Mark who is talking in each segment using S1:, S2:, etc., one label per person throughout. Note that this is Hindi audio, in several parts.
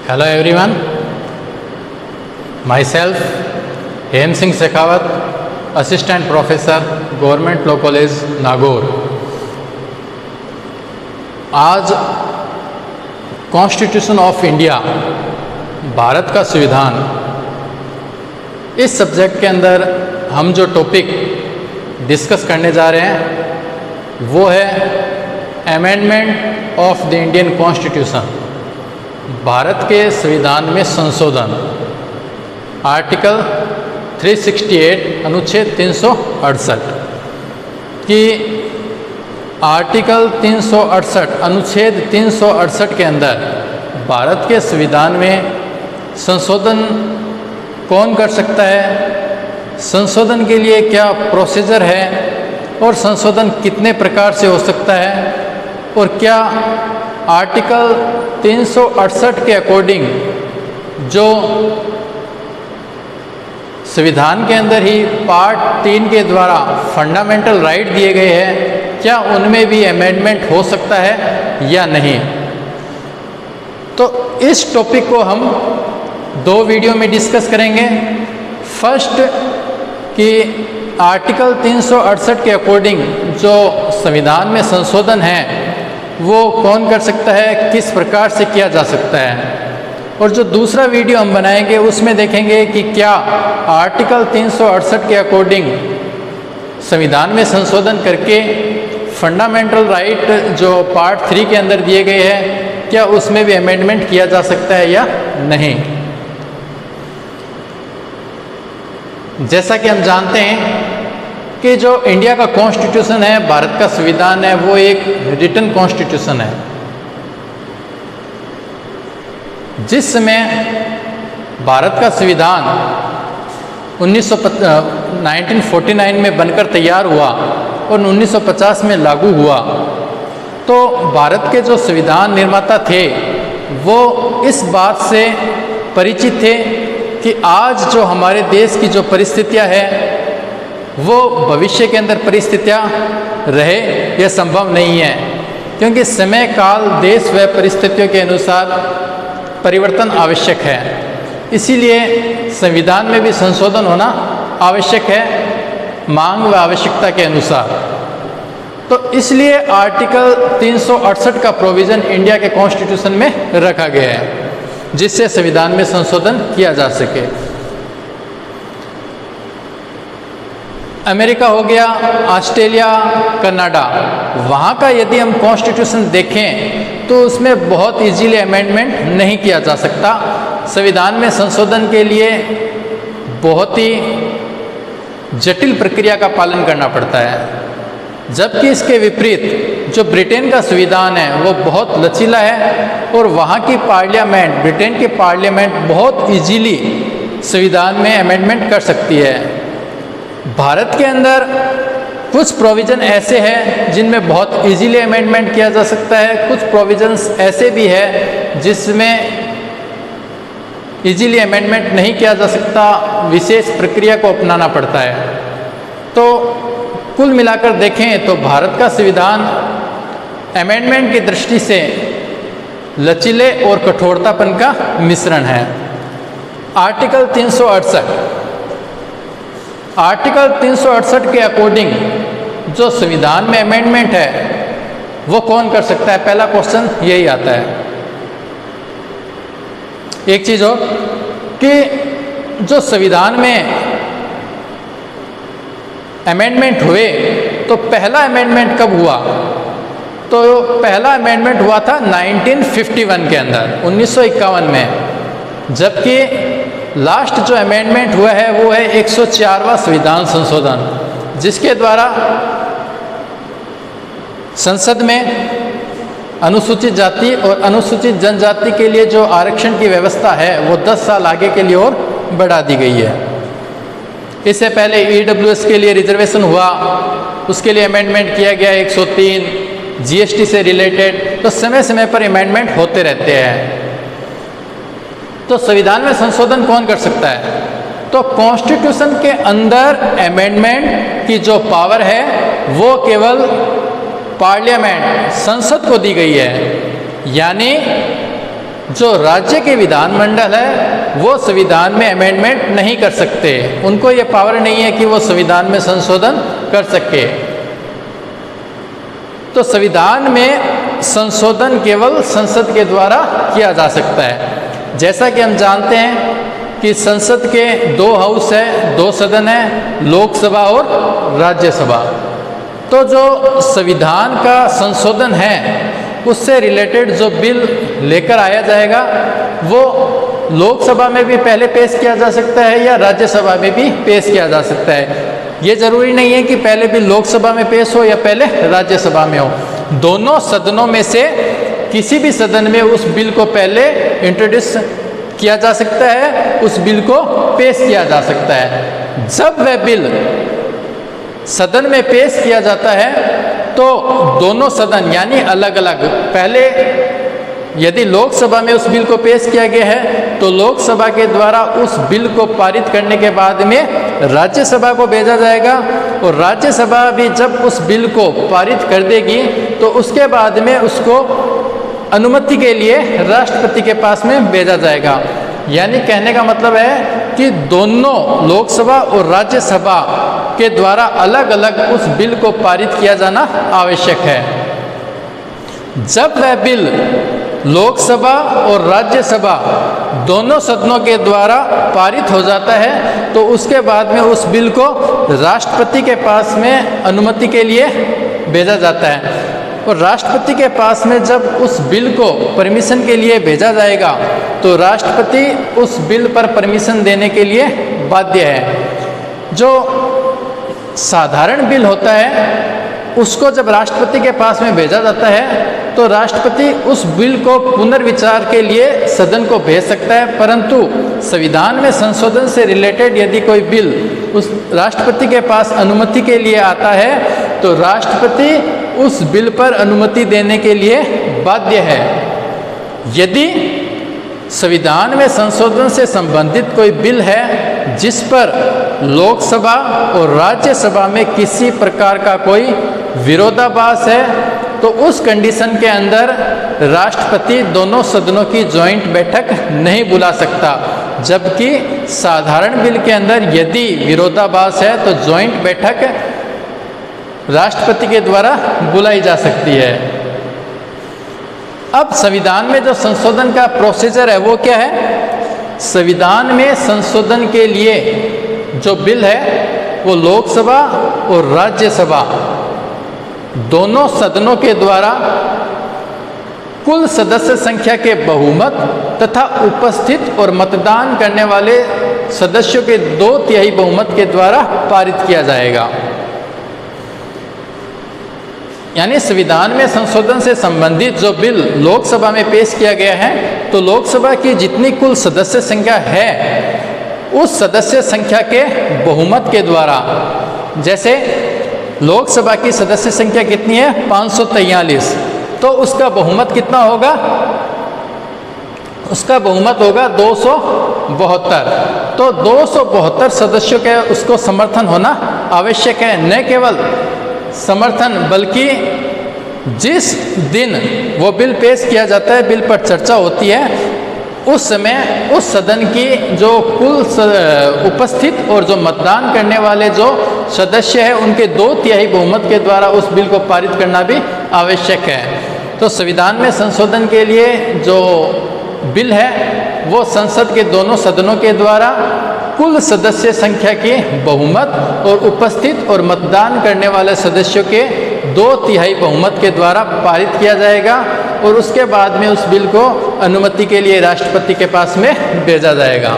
S1: Hello everyone, myself Hem Singh Shekhawat, assistant professor, government law college Nagaur. आज कॉन्स्टिट्यूशन ऑफ इंडिया, भारत का संविधान, इस सब्जेक्ट के अंदर हम जो टॉपिक डिस्कस करने जा रहे हैं वो है amendment of the Indian constitution, Bharat के संविधान में संशोधन। आर्टिकल 368 अनुच्छेद 368 कि आर्टिकल 368 अनुच्छेद 368 के अंदर भारत के संविधान में संशोधन कौन कर सकता है, संशोधन के लिए क्या प्रोसीजर है और संशोधन कितने प्रकार से हो सकता है, और क्या आर्टिकल 368 के अकॉर्डिंग जो संविधान के अंदर ही पार्ट 3 के द्वारा फंडामेंटल राइट दिए गए हैं, क्या उनमें भी अमेंडमेंट हो सकता है या नहीं। तो इस टॉपिक को हम 2 वीडियो में डिस्कस करेंगे। फर्स्ट कि आर्टिकल 368 के अकॉर्डिंग जो संविधान में संशोधन है वो कौन कर सकता है, किस प्रकार से किया जा सकता है, और जो दूसरा वीडियो हम बनाएंगे उसमें देखेंगे कि क्या आर्टिकल 368 के अकॉर्डिंग संविधान में संशोधन करके फंडामेंटल राइट जो पार्ट 3 के अंदर दिए गए हैं क्या उसमें भी अमेंडमेंट किया जा सकता है या नहीं। जैसा कि हम जानते हैं कि जो इंडिया का कॉन्स्टिट्यूशन है, भारत का संविधान है, वो एक रिटन कॉन्स्टिट्यूशन है। जिस समय भारत का संविधान 1949 में बनकर तैयार हुआ और 1950 में लागू हुआ, तो भारत के जो संविधान निर्माता थे वो इस बात से परिचित थे कि आज जो हमारे देश की जो परिस्थितियां हैं वो भविष्य के अंदर परिस्थितियां रहे यह संभव नहीं है, क्योंकि समय काल देश व परिस्थितियों के अनुसार परिवर्तन आवश्यक है। इसीलिए संविधान में भी संशोधन होना आवश्यक है, मांग व आवश्यकता के अनुसार। तो इसलिए आर्टिकल 368 का प्रोविज़न इंडिया के कॉन्स्टिट्यूशन में रखा गया है, जिससे संविधान में संशोधन किया जा सके। अमेरिका हो गया, ऑस्ट्रेलिया, कनाडा, वहाँ का यदि हम कॉन्स्टिट्यूशन देखें तो उसमें बहुत इजीली अमेंडमेंट नहीं किया जा सकता। संविधान में संशोधन के लिए बहुत ही जटिल प्रक्रिया का पालन करना पड़ता है, जबकि इसके विपरीत जो ब्रिटेन का संविधान है वो बहुत लचीला है और वहाँ की पार्लियामेंट, ब्रिटेन की पार्लियामेंट बहुत इजीली संविधान में अमेंडमेंट कर सकती है। भारत के अंदर कुछ प्रोविज़न ऐसे हैं जिनमें बहुत इजीली अमेंडमेंट किया जा सकता है, कुछ प्रोविज़न्स ऐसे भी है जिसमें इजीली अमेंडमेंट नहीं किया जा सकता, विशेष प्रक्रिया को अपनाना पड़ता है। तो कुल मिलाकर देखें तो भारत का संविधान अमेंडमेंट की दृष्टि से लचीले और कठोरतापन का मिश्रण है। आर्टिकल 368 के अकॉर्डिंग जो संविधान में अमेंडमेंट है वो कौन कर सकता है, पहला क्वेश्चन यही आता है। एक चीज़ हो कि जो संविधान में अमेंडमेंट हुए तो पहला अमेंडमेंट कब हुआ, तो पहला अमेंडमेंट हुआ था 1951 के अंदर, 1951 में, जबकि लास्ट जो अमेंडमेंट हुआ है वो है 104वां संविधान संशोधन, जिसके द्वारा संसद में अनुसूचित जाति और अनुसूचित जनजाति के लिए जो आरक्षण की व्यवस्था है वो 10 साल आगे के लिए और बढ़ा दी गई है। इससे पहले EWS के लिए रिजर्वेशन हुआ, उसके लिए अमेंडमेंट किया गया 103, GST से रिलेटेड, तो समय समय पर अमेंडमेंट होते रहते हैं। तो संविधान में संशोधन कौन कर सकता है, तो कॉन्स्टिट्यूशन के अंदर अमेंडमेंट की जो पावर है वो केवल पार्लियामेंट, संसद को दी गई है। यानी जो राज्य के विधानमंडल है वो संविधान में अमेंडमेंट नहीं कर सकते, उनको ये पावर नहीं है कि वो संविधान में संशोधन कर सके। तो संविधान में संशोधन केवल संसद के द्वारा किया जा सकता है। जैसा कि हम जानते हैं कि संसद के 2 हाउस है, 2 सदन है, लोकसभा और राज्यसभा। तो जो संविधान का संशोधन है उससे रिलेटेड जो बिल लेकर आया जाएगा वो लोकसभा में भी पहले पेश किया जा सकता है या राज्यसभा में भी पेश किया जा सकता है। ये जरूरी नहीं है कि पहले बिल लोकसभा में पेश हो या पहले राज्यसभा में हो। दोनों सदनों में से किसी भी सदन में उस बिल को पहले इंट्रोड्यूस किया जा सकता है, उस बिल को पेश किया जा सकता है। जब वह बिल सदन में पेश किया जाता है तो दोनों सदन यानी अलग अलग, पहले यदि लोकसभा में उस बिल को पेश किया गया है तो लोकसभा के द्वारा उस बिल को पारित करने के बाद में राज्यसभा को भेजा जाएगा और राज्यसभा भी जब उस बिल को पारित कर देगी तो उसके बाद में उसको अनुमति के लिए राष्ट्रपति के पास में भेजा जाएगा। यानी कहने का मतलब है कि दोनों लोकसभा और राज्यसभा के द्वारा अलग अलग उस बिल को पारित किया जाना आवश्यक है। जब वह बिल लोकसभा और राज्यसभा दोनों सदनों के द्वारा पारित हो जाता है तो उसके बाद में उस बिल को राष्ट्रपति के पास में अनुमति के लिए भेजा जाता है। और राष्ट्रपति के पास में जब उस बिल को परमिशन के लिए भेजा जाएगा तो राष्ट्रपति उस बिल पर परमिशन देने के लिए बाध्य है। जो साधारण बिल होता है उसको जब राष्ट्रपति के पास में भेजा जाता है तो राष्ट्रपति उस बिल को पुनर्विचार के लिए सदन को भेज सकता है, परंतु संविधान में संशोधन से रिलेटेड यदि कोई बिल उस राष्ट्रपति के पास अनुमति के लिए आता है तो राष्ट्रपति उस बिल पर अनुमति देने के लिए बाध्य है। यदि संविधान में संशोधन से संबंधित कोई बिल है जिस पर लोकसभा और राज्यसभा में किसी प्रकार का कोई विरोधाभास है तो उस कंडीशन के अंदर राष्ट्रपति दोनों सदनों की जॉइंट बैठक नहीं बुला सकता। जबकि साधारण बिल के अंदर यदि विरोधाभास है तो जॉइंट बैठक राष्ट्रपति के द्वारा बुलाई जा सकती है। अब संविधान में जो संशोधन का प्रोसीजर है वो क्या है? संविधान में संशोधन के लिए जो बिल है वो लोकसभा और राज्यसभा दोनों सदनों के द्वारा कुल सदस्य संख्या के बहुमत तथा उपस्थित और मतदान करने वाले सदस्यों के 2/3 बहुमत के द्वारा पारित किया जाएगा। यानी संविधान में संशोधन से संबंधित जो बिल लोकसभा में पेश किया गया है तो लोकसभा की जितनी कुल सदस्य संख्या है उस सदस्य संख्या के बहुमत के द्वारा, जैसे लोकसभा की सदस्य संख्या कितनी है 543, तो उसका बहुमत कितना होगा? उसका बहुमत होगा 272। तो 272 सदस्यों के उसको समर्थन होना आवश्यक है। न केवल समर्थन बल्कि जिस दिन वो बिल पेश किया जाता है, बिल पर चर्चा होती है, उस समय उस सदन की जो कुल उपस्थित और जो मतदान करने वाले जो सदस्य हैं उनके 2/3 बहुमत के द्वारा उस बिल को पारित करना भी आवश्यक है। तो संविधान में संशोधन के लिए जो बिल है वो संसद के दोनों सदनों के द्वारा कुल सदस्य संख्या के बहुमत और उपस्थित और मतदान करने वाले सदस्यों के 2/3 बहुमत के द्वारा पारित किया जाएगा और उसके बाद में उस बिल को अनुमति के लिए राष्ट्रपति के पास में भेजा जाएगा।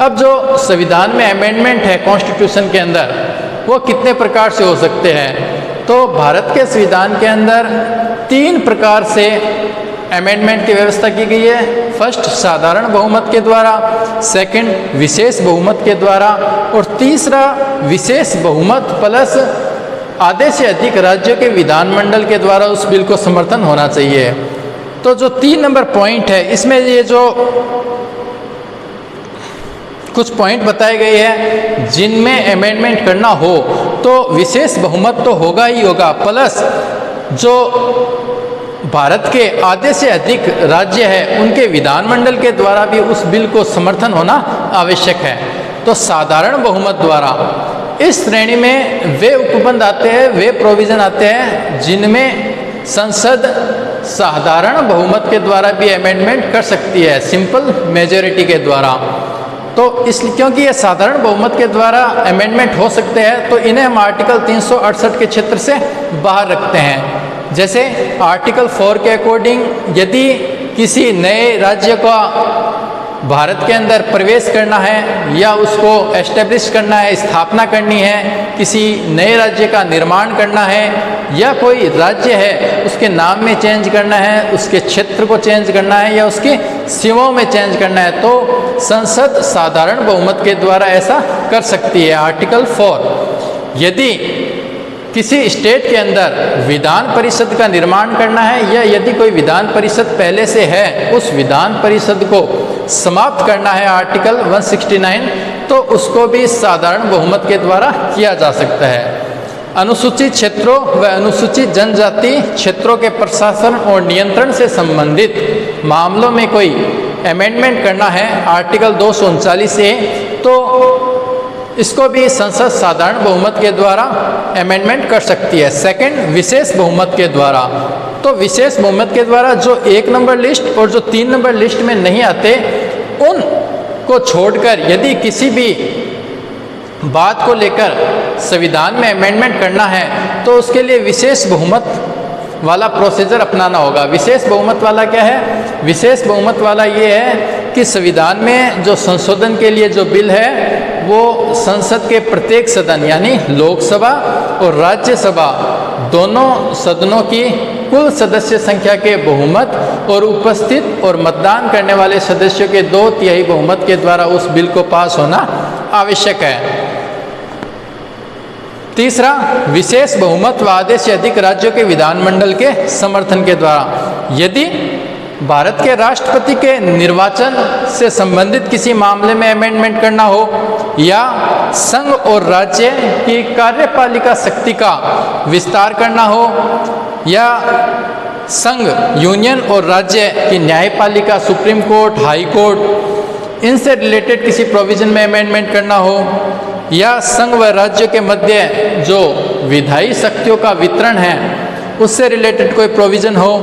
S1: अब जो संविधान में अमेंडमेंट है कॉन्स्टिट्यूशन के अंदर वो कितने प्रकार से हो सकते हैं? तो भारत के संविधान के अंदर 3 प्रकार से अमेंडमेंट की व्यवस्था की गई है। फर्स्ट साधारण बहुमत के द्वारा, सेकंड विशेष बहुमत के द्वारा और तीसरा विशेष बहुमत प्लस आधे से अधिक राज्यों के विधानमंडल के द्वारा उस बिल को समर्थन होना चाहिए। तो जो 3 नंबर पॉइंट है इसमें ये जो कुछ पॉइंट बताए गए हैं जिनमें अमेंडमेंट करना हो तो विशेष बहुमत तो होगा ही होगा, प्लस जो भारत के आधे से अधिक राज्य है उनके विधानमंडल के द्वारा भी उस बिल को समर्थन होना आवश्यक है। तो साधारण बहुमत द्वारा इस श्रेणी में वे उपबंध आते हैं, वे प्रोविज़न आते हैं जिनमें संसद साधारण बहुमत के द्वारा भी अमेंडमेंट कर सकती है, सिंपल मेजॉरिटी के द्वारा। तो इसलिए क्योंकि ये साधारण बहुमत के द्वारा अमेंडमेंट हो सकते हैं तो इन्हें हम आर्टिकल 368 के क्षेत्र से बाहर रखते हैं। जैसे आर्टिकल 4 के अकॉर्डिंग यदि किसी नए राज्य का भारत के अंदर प्रवेश करना है या उसको एस्टेब्लिश करना है, स्थापना करनी है, किसी नए राज्य का निर्माण करना है या कोई राज्य है उसके नाम में चेंज करना है, उसके क्षेत्र को चेंज करना है या उसकी सीमाओं में चेंज करना है, तो संसद साधारण बहुमत के द्वारा ऐसा कर सकती है। आर्टिकल 4 यदि किसी स्टेट के अंदर विधान परिषद का निर्माण करना है या यदि कोई विधान परिषद पहले से है उस विधान परिषद को समाप्त करना है, आर्टिकल 169, तो उसको भी साधारण बहुमत के द्वारा किया जा सकता है। अनुसूचित क्षेत्रों व अनुसूचित जनजाति क्षेत्रों के प्रशासन और नियंत्रण से संबंधित मामलों में कोई अमेंडमेंट करना है, आर्टिकल 239A, तो इसको भी संसद साधारण बहुमत के द्वारा अमेंडमेंट कर सकती है। सेकंड, विशेष बहुमत के द्वारा। तो विशेष बहुमत के द्वारा जो 1 नंबर लिस्ट और जो 3 नंबर लिस्ट में नहीं आते उन को छोड़कर यदि किसी भी बात को लेकर संविधान में अमेंडमेंट करना है तो उसके लिए विशेष बहुमत वाला प्रोसीजर अपनाना होगा। विशेष बहुमत वाला क्या है? विशेष बहुमत वाला ये है कि संविधान में जो संशोधन के लिए जो बिल है वो संसद के प्रत्येक सदन यानी लोकसभा और राज्यसभा दोनों सदनों की कुल सदस्य संख्या के बहुमत और उपस्थित और मतदान करने वाले सदस्यों के 2/3 बहुमत के द्वारा उस बिल को पास होना आवश्यक है। तीसरा, विशेष बहुमत व आधे से अधिक राज्यों के विधानमंडल के समर्थन के द्वारा। यदि भारत के राष्ट्रपति के निर्वाचन से संबंधित किसी मामले में अमेंडमेंट करना हो या संघ और राज्य की कार्यपालिका शक्ति का विस्तार करना हो या संघ, यूनियन और राज्य की न्यायपालिका, सुप्रीम कोर्ट, हाई कोर्ट, इनसे रिलेटेड किसी प्रोविजन में अमेंडमेंट करना हो या संघ व राज्य के मध्य जो विधायी शक्तियों का वितरण है उससे रिलेटेड कोई प्रोविजन हो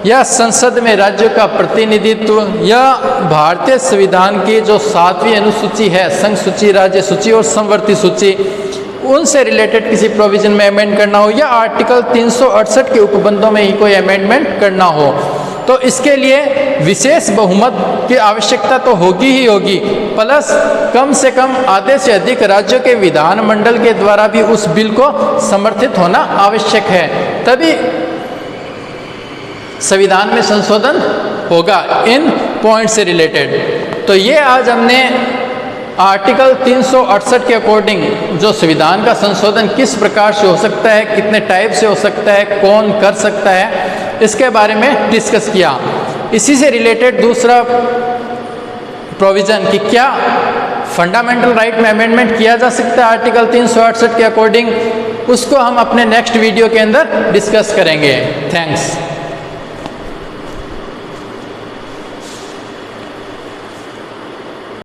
S1: या संसद में राज्यों का प्रतिनिधित्व या भारतीय संविधान की जो 7वीं अनुसूची है, संघ सूची, राज्य सूची और समवर्ती सूची, उनसे रिलेटेड किसी प्रोविजन में अमेंड करना हो या आर्टिकल 368 के उपबंधों में ही कोई अमेंडमेंट करना हो, तो इसके लिए विशेष बहुमत की आवश्यकता तो होगी ही होगी, प्लस कम से कम आधे से अधिक राज्यों के विधानमंडल के द्वारा भी उस बिल को समर्थित होना आवश्यक है, तभी संविधान में संशोधन होगा इन पॉइंट से रिलेटेड। तो ये आज हमने आर्टिकल 368 के अकॉर्डिंग जो संविधान का संशोधन किस प्रकार से हो सकता है, कितने टाइप से हो सकता है, कौन कर सकता है, इसके बारे में डिस्कस किया। इसी से रिलेटेड दूसरा प्रोविज़न कि क्या फंडामेंटल राइट में अमेंडमेंट किया जा सकता है आर्टिकल 368 के अकॉर्डिंग, उसको हम अपने नेक्स्ट वीडियो के अंदर डिस्कस करेंगे। थैंक्स।